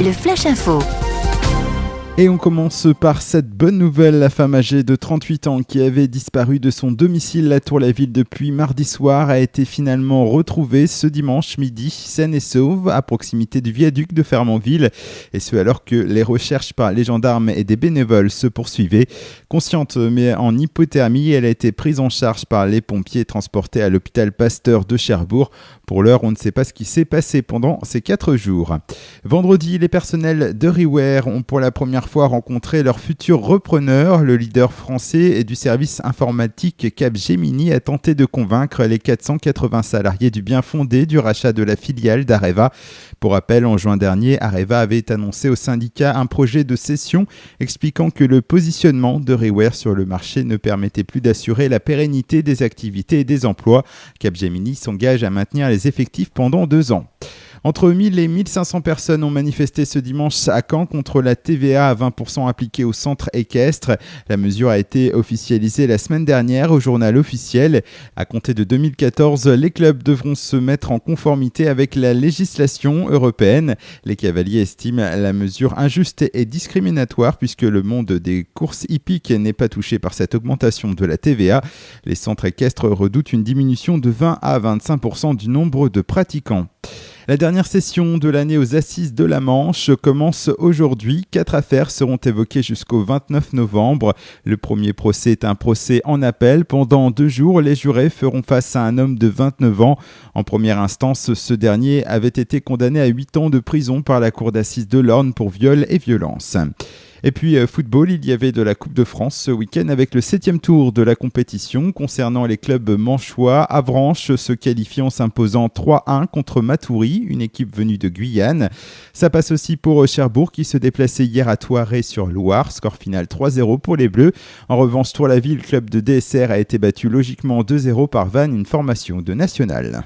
le Flash Info. Et on commence par cette bonne nouvelle. La femme âgée de 38 ans qui avait disparu de son domicile à Tour-la-Ville depuis mardi soir a été finalement retrouvée ce dimanche midi, saine et sauve, à proximité du viaduc de Fermonville. Et ce alors que les recherches par les gendarmes et des bénévoles se poursuivaient. Consciente mais en hypothermie, elle a été prise en charge par les pompiers et transportée à l'hôpital Pasteur de Cherbourg. Pour l'heure, on ne sait pas ce qui s'est passé pendant ces 4 jours. Vendredi, les personnels de ReWare ont pour la première fois rencontré leur futur repreneur. Le leader français du service informatique Capgemini a tenté de convaincre les 480 salariés du bien fondé du rachat de la filiale d'Areva. Pour rappel, en juin dernier, Areva avait annoncé au syndicat un projet de cession expliquant que le positionnement de ReWare sur le marché ne permettait plus d'assurer la pérennité des activités et des emplois. Capgemini s'engage à maintenir les effectifs pendant 2 ans. Entre 1000 et 1500 personnes ont manifesté ce dimanche à Caen contre la TVA à 20% appliquée au centre équestre. La mesure a été officialisée la semaine dernière au journal officiel. À compter de 2014, les clubs devront se mettre en conformité avec la législation européenne. Les cavaliers estiment la mesure injuste et discriminatoire puisque le monde des courses hippiques n'est pas touché par cette augmentation de la TVA. Les centres équestres redoutent une diminution de 20 à 25% du nombre de pratiquants. La dernière session de l'année aux Assises de la Manche commence aujourd'hui. 4 affaires seront évoquées jusqu'au 29 novembre. Le premier procès est un procès en appel. Pendant 2 jours, les jurés feront face à un homme de 29 ans. En première instance, ce dernier avait été condamné à 8 ans de prison par la cour d'assises de l'Orne pour viol et violence. Et puis football, il y avait de la Coupe de France ce week-end avec le 7e tour de la compétition. Concernant les clubs manchois, Avranches se qualifie en s'imposant 3-1 contre Matoury, une équipe venue de Guyane. Ça passe aussi pour Cherbourg qui se déplaçait hier à Thoiré-sur-Loire, score final 3-0 pour les Bleus. En revanche, Tour-la-Ville, club de DSR, a été battu logiquement 2-0 par Vannes, une formation de nationale.